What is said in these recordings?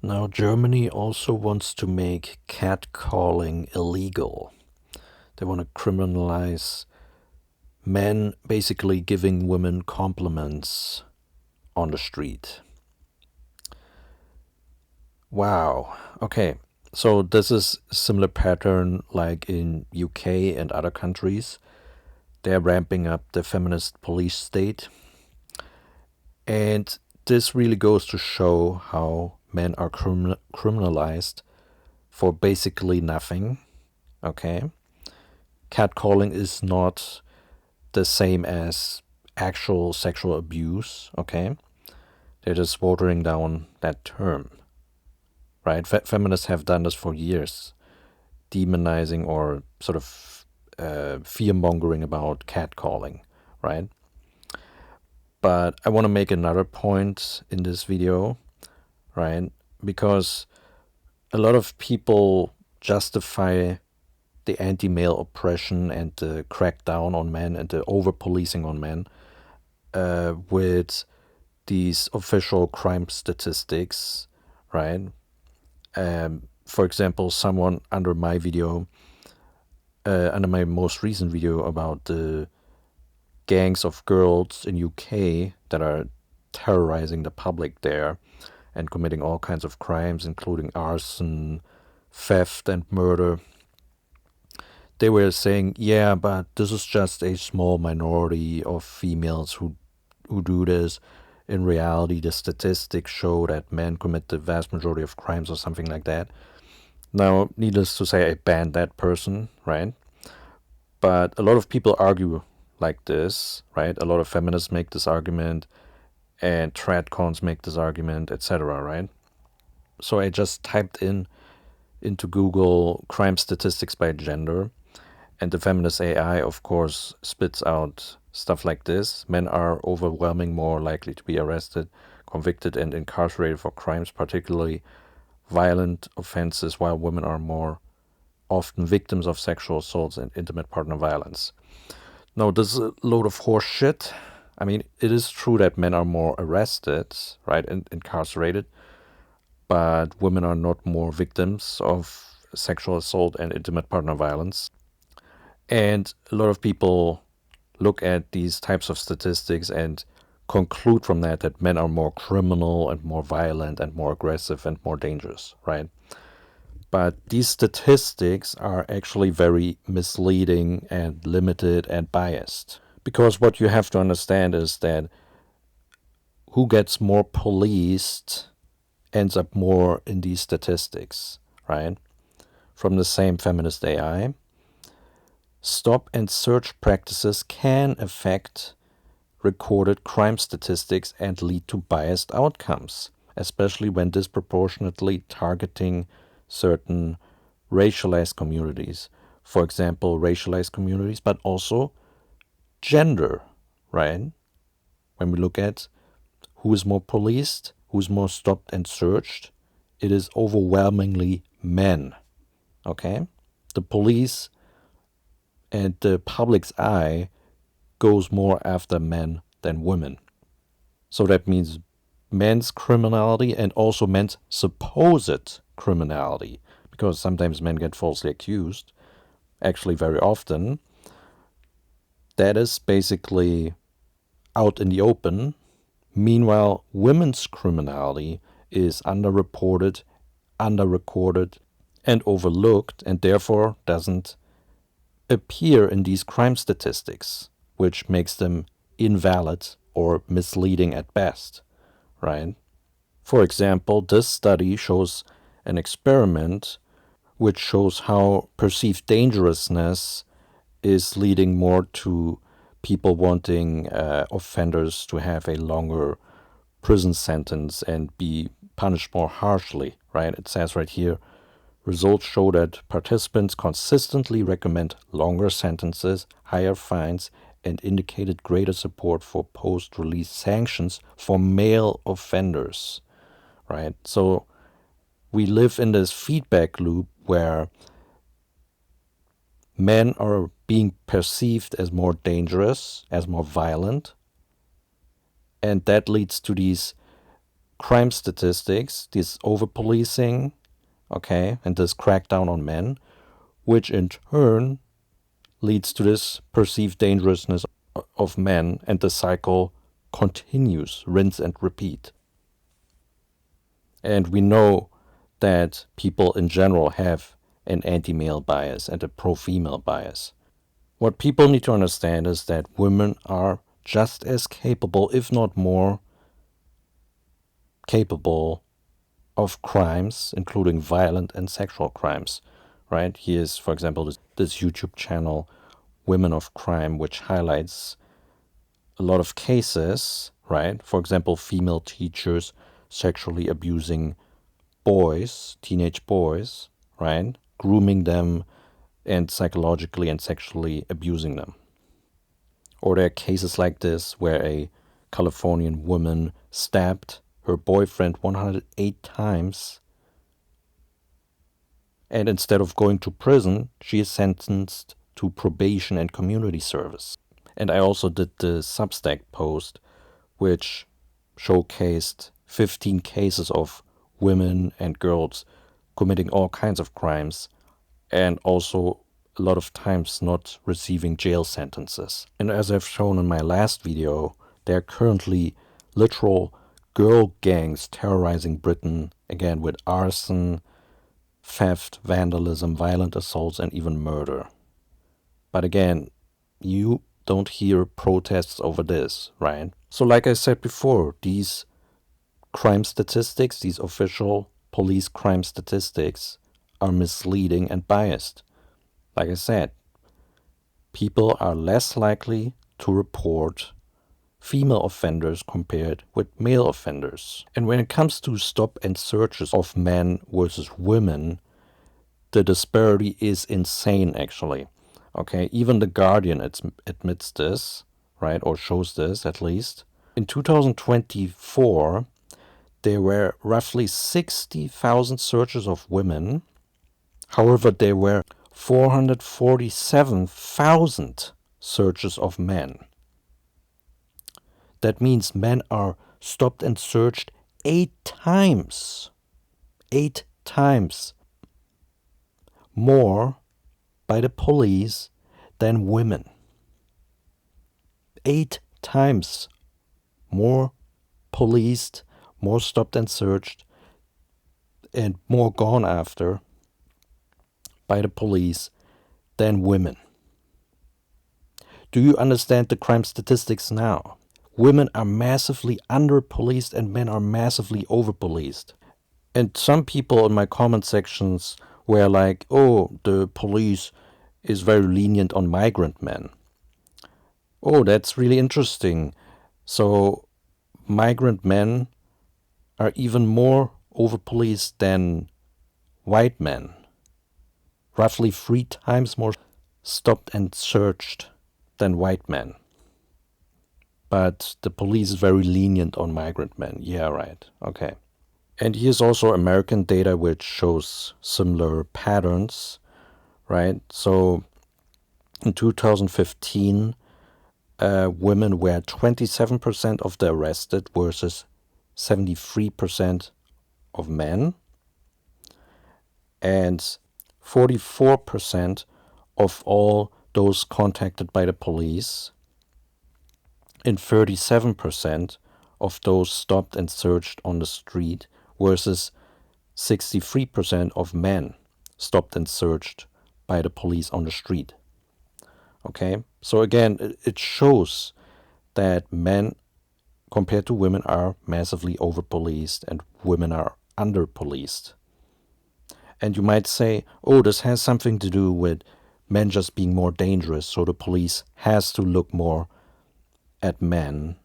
Now, Germany also wants to make catcalling illegal. They want to criminalize men basically giving women compliments on the street. Wow. Okay. So this is a similar pattern like in UK and other countries. They're ramping up the feminist police state. And this really goes to show how men are criminalized for basically nothing. Okay. Catcalling is not the same as actual sexual abuse. Okay. They're just watering down that term. Right? Feminists have done this for years, demonizing or sort of fear mongering about catcalling, right? But I want to make another point in this video, right? Because a lot of people justify the anti-male oppression and the crackdown on men and the over-policing on men with these official crime statistics, right? For example, someone under my video, under my most recent video about the gangs of girls in UK that are terrorizing the public there and committing all kinds of crimes, including arson, theft, and murder. They were saying, yeah, but this is just a small minority of females who do this. In reality, the statistics show that men commit the vast majority of crimes or something like that. Now, needless to say, I banned that person, right? But a lot of people argue like this, right? A lot of feminists make this argument, and tradcons make this argument, etc., right? So I just typed into Google crime statistics by gender, and the feminist AI, of course, spits out stuff like this. Men are overwhelming more likely to be arrested, convicted, and incarcerated for crimes, particularly violent offenses, while women are more often victims of sexual assaults and intimate partner violence. No, this is a load of horse shit. I mean, it is true that men are more arrested, right, and incarcerated, but women are not more victims of sexual assault and intimate partner violence. And a lot of people look at these types of statistics and conclude from that men are more criminal and more violent and more aggressive and more dangerous, right? But these statistics are actually very misleading and limited and biased. Because what you have to understand is that who gets more policed ends up more in these statistics, right? From the same feminist AI. Stop and search practices can affect recorded crime statistics and lead to biased outcomes, especially when disproportionately targeting certain racialized communities. For example, racialized communities, but also gender, right? When we look at who is more policed, who's more stopped and searched, it is overwhelmingly men, okay? The police and the public's eye goes more after men than women. So that means men's criminality and also men's supposed criminality, because sometimes men get falsely accused, actually very often. That is basically out in the open. Meanwhile, women's criminality is underreported, underrecorded, and overlooked, and therefore doesn't appear in these crime statistics, which makes them invalid or misleading at best, right? For example, this study shows an experiment which shows how perceived dangerousness is leading more to people wanting offenders to have a longer prison sentence and be punished more harshly, right? It says right here, results show that participants consistently recommend longer sentences, higher fines, and indicated greater support for post-release sanctions for male offenders, right? So we live in this feedback loop where men are being perceived as more dangerous, as more violent, and that leads to these crime statistics, this over-policing, okay, and this crackdown on men, which in turn leads to this perceived dangerousness of men, and the cycle continues, rinse and repeat. And we know that people in general have an anti-male bias and a pro-female bias. What people need to understand is that women are just as capable, if not more capable, of crimes, including violent and sexual crimes, right? Here's, for example, this YouTube channel, Women of Crime, which highlights a lot of cases, right? For example, female teachers sexually abusing boys, teenage boys, right? Grooming them and psychologically and sexually abusing them. Or there are cases like this where a Californian woman stabbed her boyfriend 108 times, and instead of going to prison, she is sentenced to probation and community service. And I also did the Substack post, which showcased 15 cases of women and girls committing all kinds of crimes, and also a lot of times not receiving jail sentences. And as I've shown in my last video, there are currently literal girl gangs terrorizing Britain, again with arson, theft, vandalism, violent assaults, and even murder. But again, you don't hear protests over this, right? So like I said before, these crime statistics, these official police crime statistics, are misleading and biased. Like I said, people are less likely to report female offenders compared with male offenders. And when it comes to stop and searches of men versus women, the disparity is insane, actually. Okay, even The Guardian admits this, right, or shows this at least. In 2024, there were roughly 60,000 searches of women. However, there were 447,000 searches of men. That means men are stopped and searched 8 times. 8 times more by the police than women. 8 times more policed, more stopped and searched, and more gone after by the police than women. Do you understand the crime statistics now? Women are massively under-policed and men are massively over-policed. And some people in my comment sections were like, oh, the police is very lenient on migrant men. Oh, that's really interesting. So migrant men are even more over-policed than white men. Roughly 3 times more stopped and searched than white men. But the police is very lenient on migrant men. Yeah, right. Okay. And here's also American data which shows similar patterns, right? So in 2015, women were 27% of the arrested versus 73% of men. And 44% of all those contacted by the police, and 37% of those stopped and searched on the street versus 63% of men stopped and searched by the police on the street. Okay, so again, it shows that men compared to women are massively over-policed and women are under-policed. And you might say, oh, this has something to do with men just being more dangerous, so the police has to look more at men.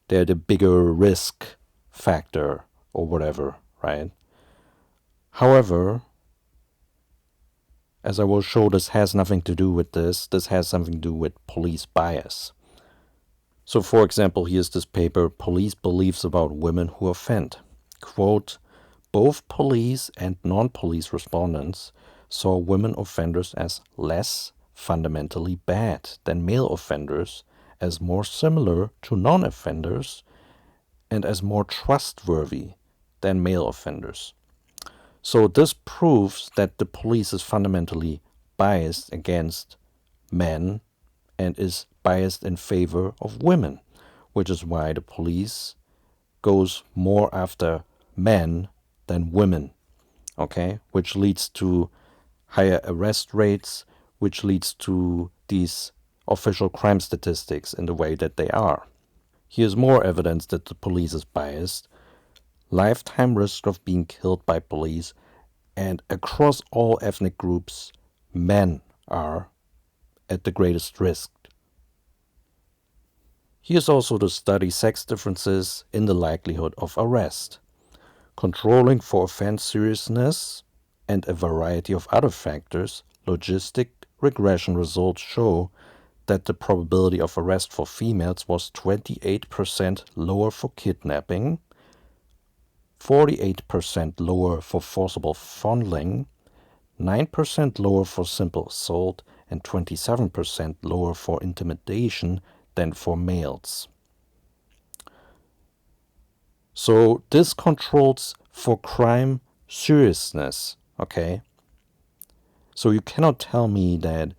They're the bigger risk factor or whatever, right? However, as I will show, this has nothing to do with this. This has something to do with police bias. So for example, here's this paper, Police Beliefs About Women Who Offend. Quote, both police and non-police respondents saw women offenders as less fundamentally bad than male offenders, as more similar to non-offenders, and as more trustworthy than male offenders. So this proves that the police is fundamentally biased against men and is biased in favor of women, which is why the police goes more after men than women, okay? Which leads to higher arrest rates, which leads to these official crime statistics in the way that they are. Here's more evidence that the police is biased. Lifetime risk of being killed by police, and across all ethnic groups, men are at the greatest risk. Here's also the study sex differences in the likelihood of arrest. Controlling for offense seriousness and a variety of other factors, logistic regression results show that the probability of arrest for females was 28% lower for kidnapping, 48% lower for forcible fondling, 9% lower for simple assault, and 27% lower for intimidation than for males. So this controls for crime seriousness, okay? So you cannot tell me that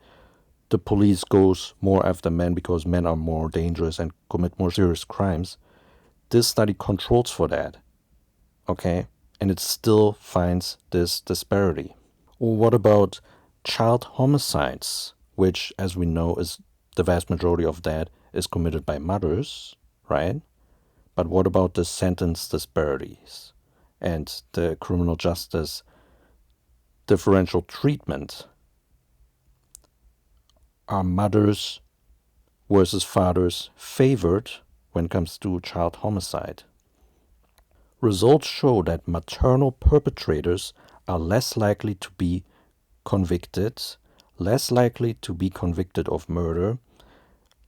the police goes more after men because men are more dangerous and commit more serious crimes. This study controls for that, okay? And it still finds this disparity. Or what about child homicides, which, as we know, is the vast majority of that is committed by mothers, right? But what about the sentence disparities and the criminal justice differential treatment? Are mothers versus fathers favored when it comes to child homicide? Results show that maternal perpetrators are less likely to be convicted, less likely to be convicted of murder,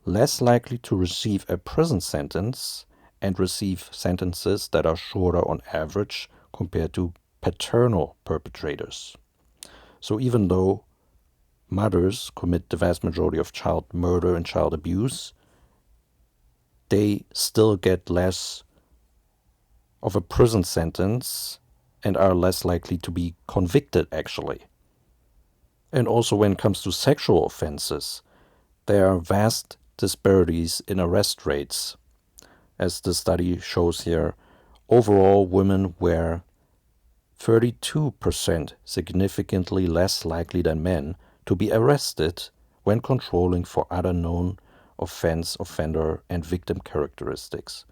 less likely to receive a prison sentence, and receive sentences that are shorter on average compared to paternal perpetrators. So even though mothers commit the vast majority of child murder and child abuse, they still get less of a prison sentence and are less likely to be convicted, actually. And also when it comes to sexual offenses, there are vast disparities in arrest rates. As the study shows here, overall women were 32% significantly less likely than men to be arrested when controlling for other known offense, offender, and victim characteristics.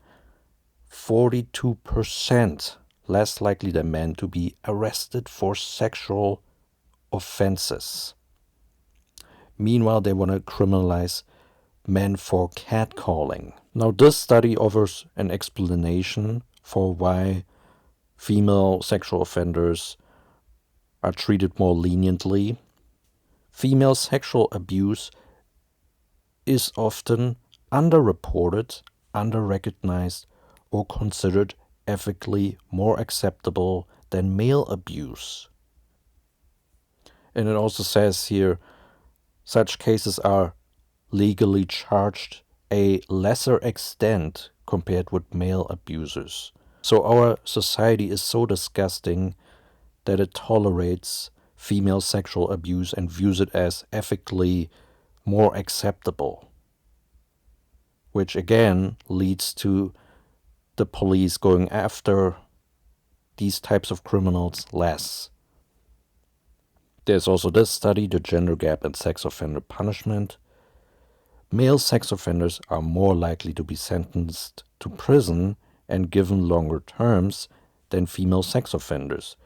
42% less likely than men to be arrested for sexual offenses. Meanwhile, they want to criminalize men for catcalling. Now, this study offers an explanation for why female sexual offenders are treated more leniently. Female sexual abuse is often underreported, underrecognized, or considered ethically more acceptable than male abuse. And it also says here, such cases are legally charged a lesser extent compared with male abusers. So our society is so disgusting that it tolerates female sexual abuse and views it as ethically more acceptable, which again leads to the police going after these types of criminals less. There's also this study, the gender gap in sex offender punishment. Male sex offenders are more likely to be sentenced to prison and given longer terms than female sex offenders.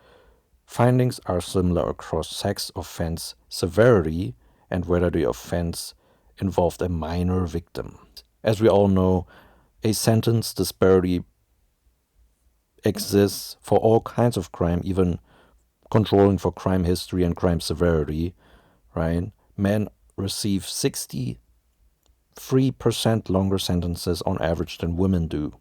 Findings are similar across sex offense severity and whether the offense involved a minor victim. As we all know, a sentence disparity exists for all kinds of crime, even controlling for crime history and crime severity, right? Men receive 63% longer sentences on average than women do.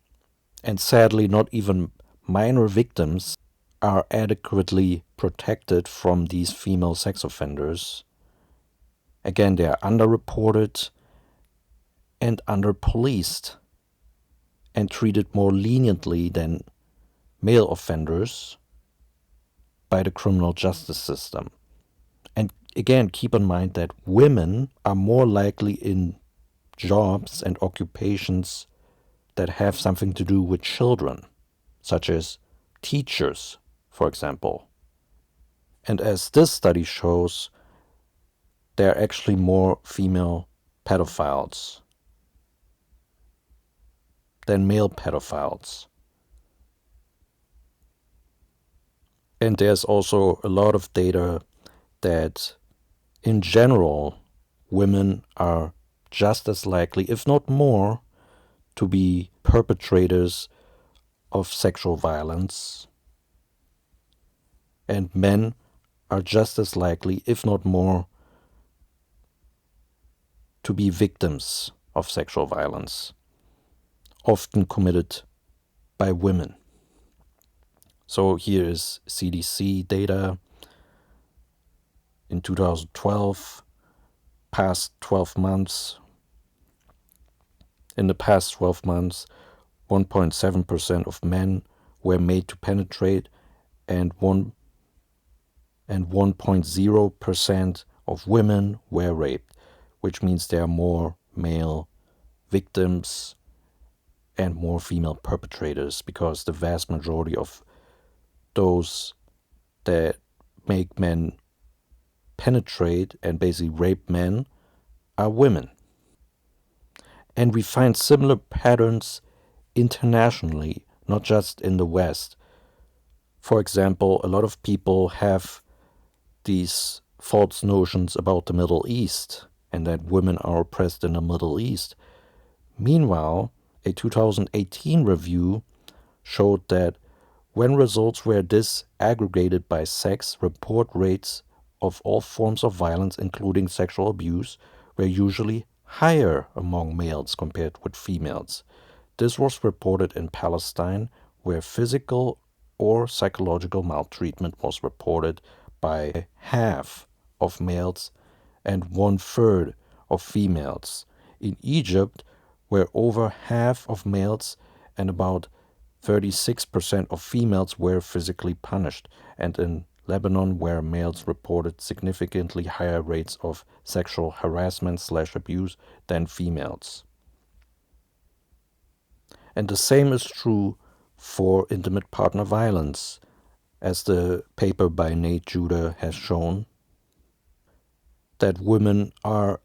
And sadly, not even minor victims are adequately protected from these female sex offenders. Again, they are underreported and underpoliced. and treated more leniently than male offenders by the criminal justice system. And again, keep in mind that women are more likely in jobs and occupations that have something to do with children, such as teachers, for example. And as this study shows, there are actually more female pedophiles than male pedophiles. And there's also a lot of data that, in general, women are just as likely, if not more, to be perpetrators of sexual violence, and men are just as likely, if not more, to be victims of sexual violence, often committed by women. So here is CDC data in 2012, past 12 months. In the past 12 months, 1.7% of men were made to penetrate, and 1.0% of women were raped, which means there are more male victims and more female perpetrators, because the vast majority of those that make men penetrate and basically rape men are women. And we find similar patterns internationally, not just in the West. For example, a lot of people have these false notions about the Middle East and that women are oppressed in the Middle East. Meanwhile, a 2018 review showed that when results were disaggregated by sex, report rates of all forms of violence, including sexual abuse, were usually higher among males compared with females. This was reported in Palestine, where physical or psychological maltreatment was reported by half of males and 1/3 of females. In Egypt, where over half of males and about 36% of females were physically punished, and in Lebanon, where males reported significantly higher rates of sexual harassment/abuse than females. And the same is true for intimate partner violence, as the paper by Nate Judah has shown, that women are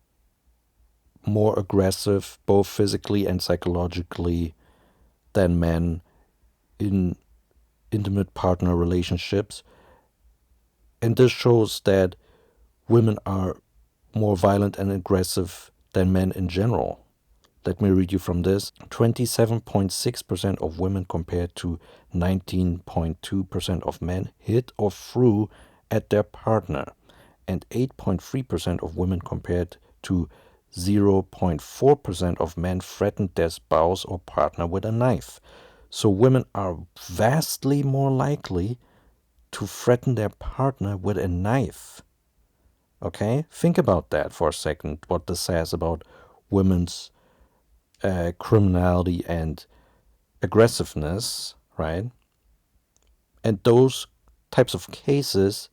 more aggressive, both physically and psychologically, than men in intimate partner relationships. And this shows that women are more violent and aggressive than men in general. Let me read you from this. 27.6% of women compared to 19.2% of men hit or threw at their partner, and 8.3% of women compared to 0.4% of men threatened their spouse or partner with a knife. So women are vastly more likely to threaten their partner with a knife. Okay? Think about that for a second, what this says about women's criminality and aggressiveness, right? And those types of cases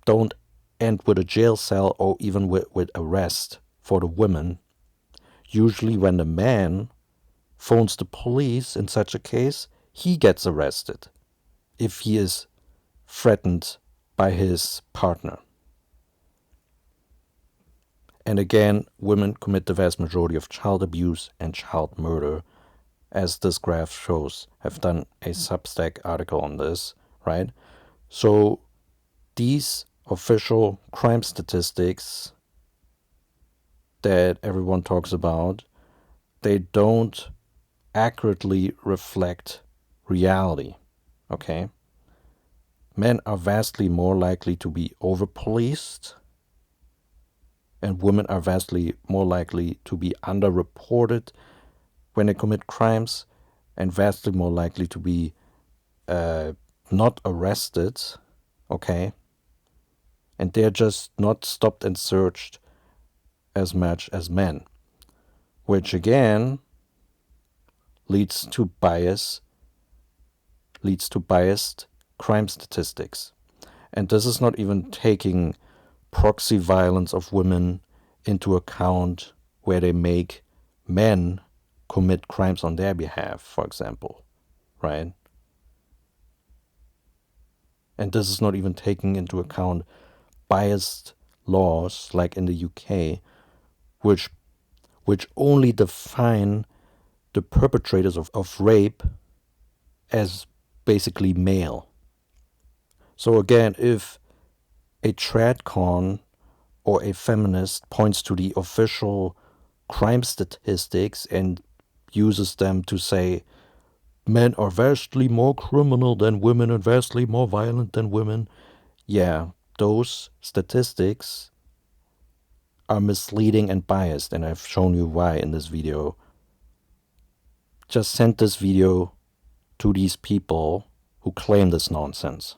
don't end with a jail cell or even with arrest for the women. Usually when the man phones the police in such a case, he gets arrested if he is threatened by his partner. And again, women commit the vast majority of child abuse and child murder, as this graph shows. I've done a Substack article on this, right? So these official crime statistics that everyone talks about, they don't accurately reflect reality, okay? Men are vastly more likely to be over-policed, and women are vastly more likely to be underreported when they commit crimes, and vastly more likely to be not arrested, okay? And they're just not stopped and searched as much as men, which again leads to biased crime statistics. And this is not even taking proxy violence of women into account, where they make men commit crimes on their behalf, for example, right? And this is not even taking into account biased laws like in the UK, which only define the perpetrators of rape as basically male. So again, if a tradcon or a feminist points to the official crime statistics and uses them to say men are vastly more criminal than women and vastly more violent than women, yeah, those statistics are misleading and biased, and I've shown you why in this video. Just send this video to these people who claim this nonsense.